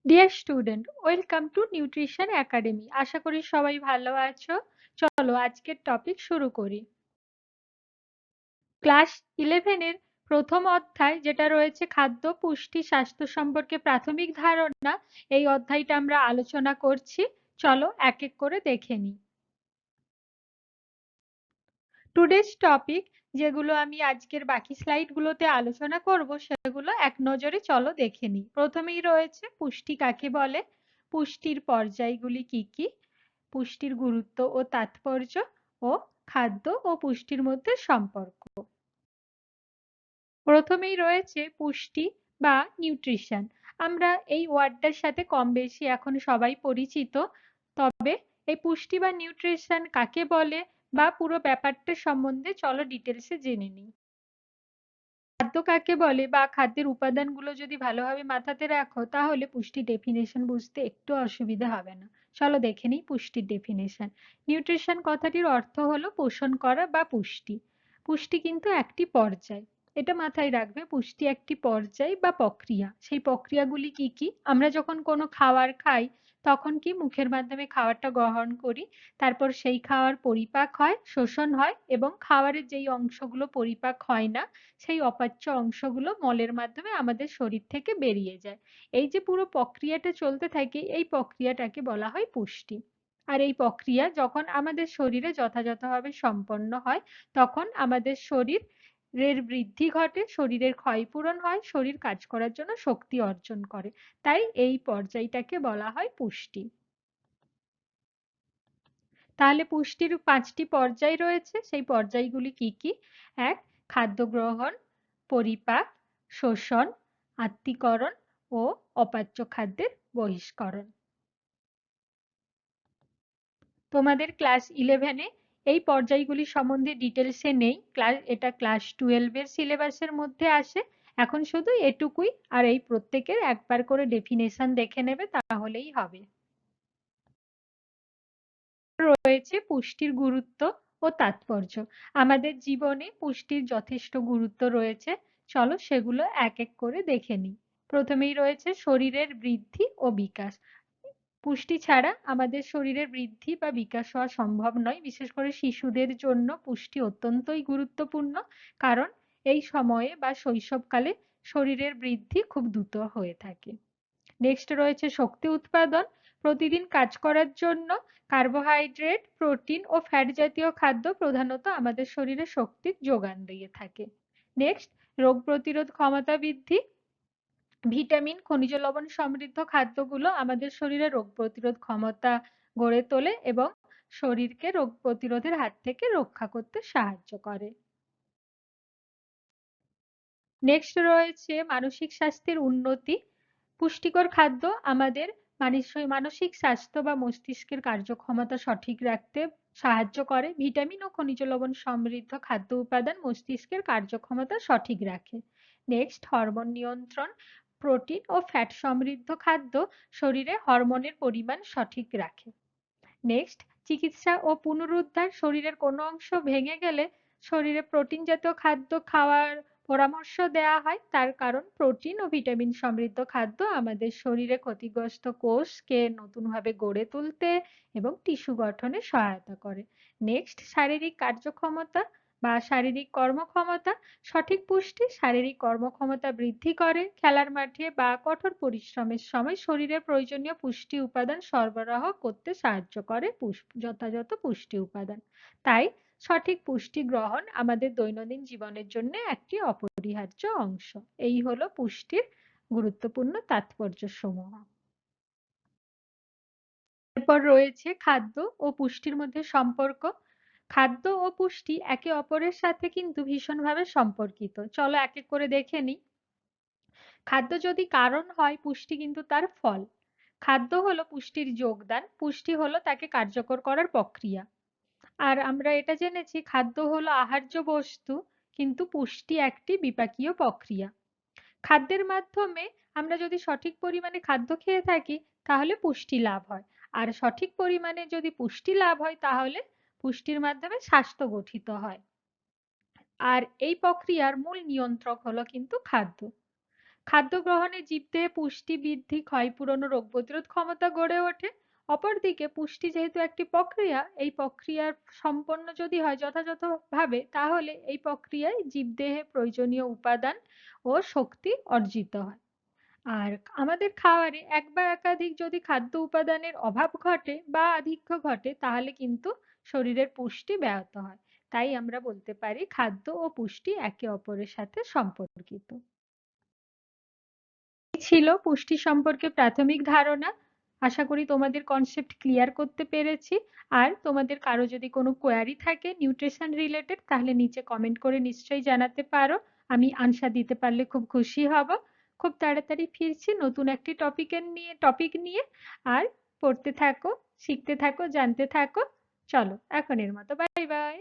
Deer student, welcome to nutrition academy. আশা করি সবাই ভালো আছো। চলো আজকের টপিক শুরু করি। ক্লাস 11 এর প্রথম অধ্যায় যেটা রয়েছে খাদ্য, পুষ্টি, স্বাস্থ্য সম্পর্কে প্রাথমিক ধারণা, এই অধ্যায়টা আমরা আলোচনা করছি। চলো এক এক করে দেখে নিই। টুডেজ টপিক, যেগুলো আমি আজকের বাকি স্লাইডগুলোতে আলোচনা করব, সেগুলো এক নজরে চলো দেখে নিই। প্রথমেই রয়েছে পুষ্টি কাকে বলে, পুষ্টির পর্যায়গুলি কি কি, পুষ্টির গুরুত্ব ও তাৎপর্য, ও খাদ্য ও পুষ্টির মধ্যে সম্পর্ক। প্রথমেই রয়েছে পুষ্টি বা নিউট্রিশন। আমরা এই ওয়ার্ডটার সাথে কম বেশি এখন সবাই পরিচিত, তবে এই পুষ্টি বা নিউট্রিশন কাকে বলে বা পুরো ব্যাপারটা সম্বন্ধে চলো ডিটেলসে জেনে নিই। খাদ্য কাকে বলে বা খাদ্যের উপাদানগুলো যদি ভালোভাবে মাথাতে রাখো, তাহলে পুষ্টি ডেফিনেশন বুঝতে একটু অসুবিধা হবে না। চলো দেখে নিই পুষ্টির ডেফিনেশন। নিউট্রিশন কথাটির অর্থ হলো পোষণ করা বা পুষ্টি। পুষ্টি কিন্তু একটি পর্যায়, এটা মাথায় রাখবে। পুষ্টি একটি পর্যায় বা প্রক্রিয়া। সেই প্রক্রিয়াগুলি কি কি? আমরা যখন কোনো খাবার খাই, তখন কি মুখের মাধ্যমে খাবারটা গ্রহণ করি, তারপর সেই খাওয়ার পরিপাক হয়, শোষণ হয়, এবং খাবারের যেই অংশগুলো পরিপাক হয় না, সেই অপাচ্য অংশগুলো মলের মাধ্যমে আমাদের শরীর থেকে বেরিয়ে যায়। এই যে পুরো প্রক্রিয়াটা চলতে থাকে, এই প্রক্রিয়াটাকে বলা হয় পুষ্টি। আর এই প্রক্রিয়া যখন আমাদের শরীরে যথাযথভাবে সম্পন্ন হয়, তখন আমাদের শরীরের বৃদ্ধি ঘটে, শরীরের ক্ষয়পূরণ হয়, শরীর কাজ করার জন্য শক্তি অর্জন করে। তাই এই পর্যায়টাকে বলা হয় পুষ্টি। তাহলে পুষ্টির 5টি পর্যায় রয়েছে। সেই পর্যায়গুলি কি কি? 1. খাদ্য গ্রহণ, পরিপাক, শোষণ, আত্তীকরণ ও অপাচ্য খাদ্যের বহিষ্করণ। তোমাদের ক্লাস 11-এ এই পর্যায়গুলি সম্বন্ধে ডিটেলসে নেই। এটা ক্লাস 12-এর সিলেবাসের মধ্যে আসে। এখন শুধু এটুকুই, আর এই প্রত্যেকের একবার করে ডেফিনেশন দেখে নেবে, তাহলেই হবে। রয়েছে পুষ্টির গুরুত্ব ও তাৎপর্য। আমাদের জীবনে পুষ্টির যথেষ্ট গুরুত্ব রয়েছে। চলো সেগুলো এক এক করে দেখে নিই। প্রথমেই রয়েছে শরীরের বৃদ্ধি ও বিকাশ। পুষ্টি ছাড়া আমাদের শরীরের বৃদ্ধি বা বিকাশ হওয়া সম্ভব নয়। বিশেষ করে শিশুদের জন্য পুষ্টি অত্যন্তই গুরুত্বপূর্ণ, কারণ এই সময়ে বা শৈশবকালে শরীরের বৃদ্ধি খুব দ্রুত হয়ে থাকে। নেক্সট রয়েছে শক্তি উৎপাদন। প্রতিদিন কাজ করার জন্য কার্বোহাইড্রেট, প্রোটিন ও ফ্যাট জাতীয় খাদ্য প্রধানত আমাদের শরীরে শক্তির যোগান দিয়ে থাকে। নেক্সট, রোগ প্রতিরোধ ক্ষমতা বৃদ্ধি। ভিটামিন, খনিজ লবণ সমৃদ্ধ খাদ্যগুলো আমাদের শরীরে রোগ প্রতিরোধ ক্ষমতা গড়ে তোলে এবং শরীরকে রোগ প্রতিরোধের হাত থেকে রক্ষা করতে সাহায্য করে। নেক্সট রয়েছে মানসিক স্বাস্থ্যের উন্নতি। পুষ্টিকর খাদ্য আমাদের মানসিক স্বাস্থ্য বা মস্তিষ্কের কার্যক্ষমতা সঠিক রাখতে সাহায্য করে। ভিটামিন ও খনিজ লবণ সমৃদ্ধ খাদ্য উপাদান মস্তিষ্কের কার্যক্ষমতা সঠিক রাখে। নেক্সট, হরমোন নিয়ন্ত্রণ। প্রোটিন ও ফ্যাট সমৃদ্ধ খাদ্য শরীরে হরমোনের পরিমাণ সঠিক রাখে। নেক্সট, চিকিৎসা ও পুনরুদ্ধার। শরীরের কোনো অংশ ভেঙে গেলে শরীরে প্রোটিন জাতীয় খাদ্য খাওয়ার পরামর্শ দেওয়া হয়। তার কারণ প্রোটিন ও ভিটামিন সমৃদ্ধ খাদ্য আমাদের শরীরে ক্ষতিগ্রস্ত কোষকে নতুনভাবে গড়ে তুলতে এবং টিস্যু গঠনে সহায়তা করে। নেক্সট, শারীরিক কার্যক্ষমতা বা শারীরিক কর্মক্ষমতা। সঠিক পুষ্টি শারীরিক কর্মক্ষমতা বৃদ্ধি করে। খেলার মাঠে বা কঠোর পরিশ্রমের সময় শরীরে প্রয়োজনীয় পুষ্টি উপাদান সরবরাহ করতে সাহায্য করে যথাযথ পুষ্টি উপাদান। তাই সঠিক পুষ্টি গ্রহণ আমাদের দৈনন্দিন জীবনের জন্য একটি অপরিহার্য অংশ। এই হলো পুষ্টির গুরুত্বপূর্ণ তাৎপর্য সমূহ। এরপর রয়েছে খাদ্য ও পুষ্টির মধ্যে সম্পর্ক। খাদ্য ও পুষ্টি একে অপরের সাথে কিন্তু ভীষণভাবে সম্পর্কিত। চলো এক এক করে দেখে নিই। খাদ্য যদি কারণ হয়, পুষ্টি কিন্তু তার ফল। খাদ্য হলো পুষ্টির যোগদান, পুষ্টি হলো তাকে কার্যকর করার প্রক্রিয়া। আর আমরা এটা জেনেছি খাদ্য হলো আহার্য বস্তু, কিন্তু পুষ্টি একটি বিপাকীয় প্রক্রিয়া। খাদ্যের মাধ্যমে আমরা যদি সঠিক পরিমাণে খাদ্য খেয়ে থাকি, তাহলে পুষ্টি লাভ হয়। আর সঠিক পরিমাণে যদি পুষ্টি লাভ হয়, তাহলে পুষ্টির মাধ্যমে স্বাস্থ্য গঠিত হয়। আর এই প্রক্রিয়ার মূল নিয়ন্ত্রক হলো কিন্তু খাদ্য। খাদ্য গ্রহণে জীবদেহে পুষ্টি বৃদ্ধি, ক্ষয়পূরণ ও রোগ প্রতিরোধ ক্ষমতা গড়ে ওঠে। অপরদিকে পুষ্টি যেহেতু একটি প্রক্রিয়া, এই প্রক্রিয়ার সম্পন্ন যদি হয় যথাযথভাবে, তাহলে এই প্রক্রিয়ায় জীবদেহে প্রয়োজনীয় উপাদান ও শক্তি অর্জিত হয়। আর আমাদের খাবারে এক বা একাধিক যদি খাদ্য উপাদানের অভাব ঘটে বা আধিক্য ঘটে, তাহলে কিন্তু শরীরের পুষ্টি ব্যাহত হয়। তাই আমরা বলতে পারি খাদ্য ও পুষ্টি একে অপরের সাথে সম্পর্কিত। এই ছিল পুষ্টি সম্পর্কে প্রাথমিক ধারণা। আশা করি তোমাদের কনসেপ্ট ক্লিয়ার করতে পেরেছি। আর তোমাদের কারো যদি কোনো কোয়ারি থাকে নিউট্রিশন রিলেটেড, তাহলে নিচে কমেন্ট করে নিশ্চয়ই জানাতে পারো। আমি আনসার দিতে পারলে খুব খুশি হব। খুব তাড়াতাড়ি ফিরছি নতুন একটি টপিক নিয়ে। আর পড়তে থাকো, শিখতে থাকো, জানতে থাকো। চলো এখনের মতো বাই বাই।